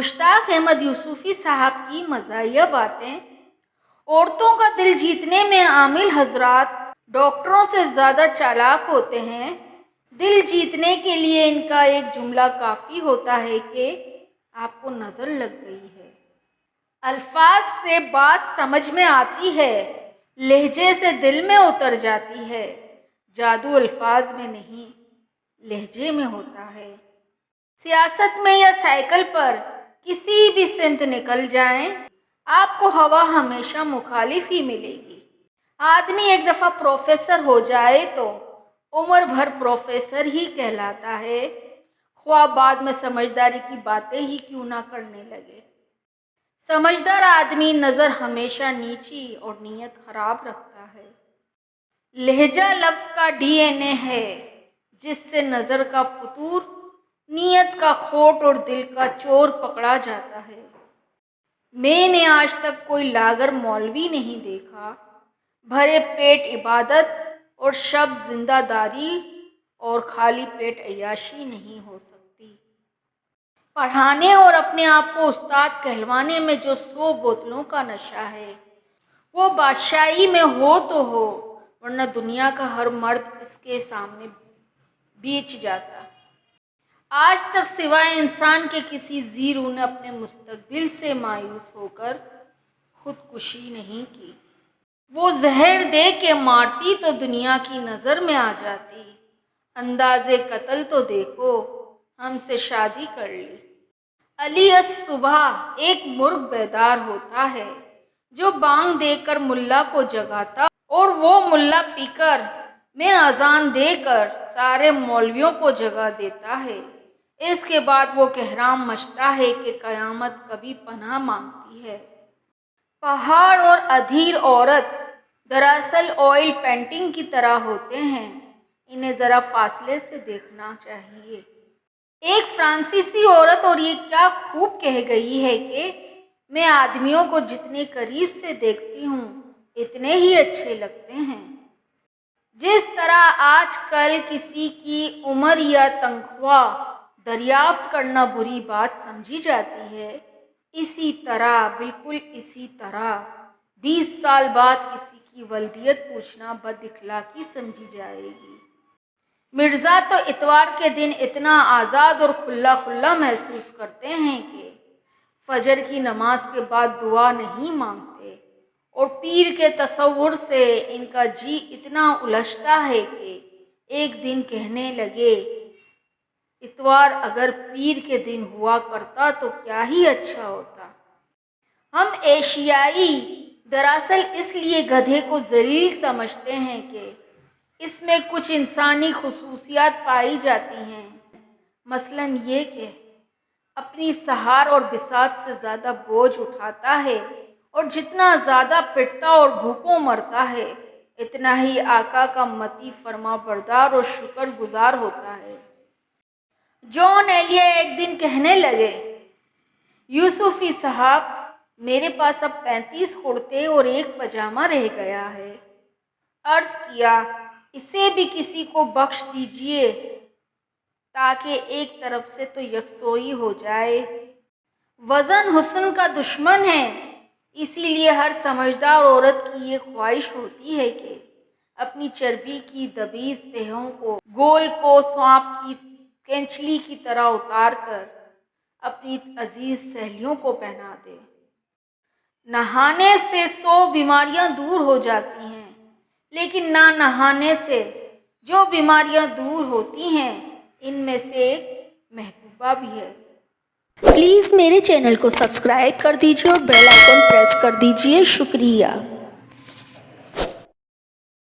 مشتاق احمد یوسفی صاحب کی مزاحیہ باتیں۔ عورتوں کا دل جیتنے میں عامل حضرات ڈاکٹروں سے زیادہ چالاک ہوتے ہیں۔ دل جیتنے کے لیے ان کا ایک جملہ کافی ہوتا ہے کہ آپ کو نظر لگ گئی ہے۔ الفاظ سے بات سمجھ میں آتی ہے، لہجے سے دل میں اتر جاتی ہے۔ جادو الفاظ میں نہیں، لہجے میں ہوتا ہے۔ سیاست میں یا سائیکل پر کسی بھی سمت نکل جائیں، آپ کو ہوا ہمیشہ مخالف ہی ملے گی۔ آدمی ایک دفعہ پروفیسر ہو جائے تو عمر بھر پروفیسر ہی کہلاتا ہے، خواہ بعد میں سمجھداری کی باتیں ہی کیوں نہ کرنے لگے۔ سمجھدار آدمی نظر ہمیشہ نیچی اور نیت خراب رکھتا ہے۔ لہجہ لفظ کا DNA ہے، جس سے نظر کا فتور، نیت کا کھوٹ اور دل کا چور پکڑا جاتا ہے۔ میں نے آج تک کوئی لاغر مولوی نہیں دیکھا۔ بھرے پیٹ عبادت اور شب زندہ داری اور خالی پیٹ عیاشی نہیں ہو سکتی۔ پڑھانے اور اپنے آپ کو استاد کہلوانے میں جو 100 بوتلوں کا نشہ ہے، وہ بادشاہی میں ہو تو ہو، ورنہ دنیا کا ہر مرد اس کے سامنے بیچ جاتا۔ آج تک سوائے انسان کے کسی زیرو نے اپنے مستقبل سے مایوس ہو کر خودکشی نہیں کی۔ وہ زہر دے کے مارتی تو دنیا کی نظر میں آ جاتی۔ اندازے قتل تو دیکھو، ہم سے شادی کر لی۔ علی الصبح ایک مرغ بیدار ہوتا ہے جو بانگ دے کر ملا کو جگاتا، اور وہ ملا پی کر میں اذان دے کر سارے مولویوں کو جگا دیتا ہے۔ اس کے بعد وہ کہرام مچتا ہے کہ قیامت کبھی پناہ مانگتی ہے۔ پہاڑ اور ادھیر عورت دراصل آئل پینٹنگ کی طرح ہوتے ہیں، انہیں ذرا فاصلے سے دیکھنا چاہیے۔ ایک فرانسیسی عورت اور یہ کیا خوب کہہ گئی ہے کہ میں آدمیوں کو جتنے قریب سے دیکھتی ہوں اتنے ہی اچھے لگتے ہیں۔ جس طرح آج کل کسی کی عمر یا تنخواہ دریافت کرنا بری بات سمجھی جاتی ہے، اسی طرح، بالکل اسی طرح 20 سال بعد کسی کی ولدیت پوچھنا بد اخلاقی سمجھی جائے گی۔ مرزا تو اتوار کے دن اتنا آزاد اور کھلا کھلا محسوس کرتے ہیں کہ فجر کی نماز کے بعد دعا نہیں مانگتے، اور پیر کے تصور سے ان کا جی اتنا الجھتا ہے کہ ایک دن کہنے لگے، اتوار اگر پیر کے دن ہوا کرتا تو کیا ہی اچھا ہوتا۔ ہم ایشیائی دراصل اس لیے گدھے کو ذلیل سمجھتے ہیں کہ اس میں کچھ انسانی خصوصیات پائی جاتی ہیں، مثلاً یہ کہ اپنی سہار اور بساط سے زیادہ بوجھ اٹھاتا ہے، اور جتنا زیادہ پٹتا اور بھوکوں مرتا ہے اتنا ہی آقا کا مطیع فرما بردار اور شکر گزار ہوتا ہے۔ جان ایلیا ایک دن کہنے لگے، یوسفی صاحب، میرے پاس اب 35 کرتے اور ایک پاجامہ رہ گیا ہے۔ عرض کیا، اسے بھی کسی کو بخش دیجئے تاکہ ایک طرف سے تو یکسوئی ہو جائے۔ وزن حسن کا دشمن ہے، اسی لیے ہر سمجھدار عورت کی یہ خواہش ہوتی ہے کہ اپنی چربی کی دبیز تہوں کو گول کو سانپ کی کینچلی کی طرح اتار کر اپنی عزیز سہیلیوں کو پہنا دے۔ نہانے سے 100 بیماریاں دور ہو جاتی ہیں، لیکن نہ نہانے سے جو بیماریاں دور ہوتی ہیں ان میں سے ایک محبوبہ بھی ہے۔ پلیز میرے چینل کو سبسکرائب کر دیجیے اور بیل آئیکن پریس کر دیجیے۔ شکریہ۔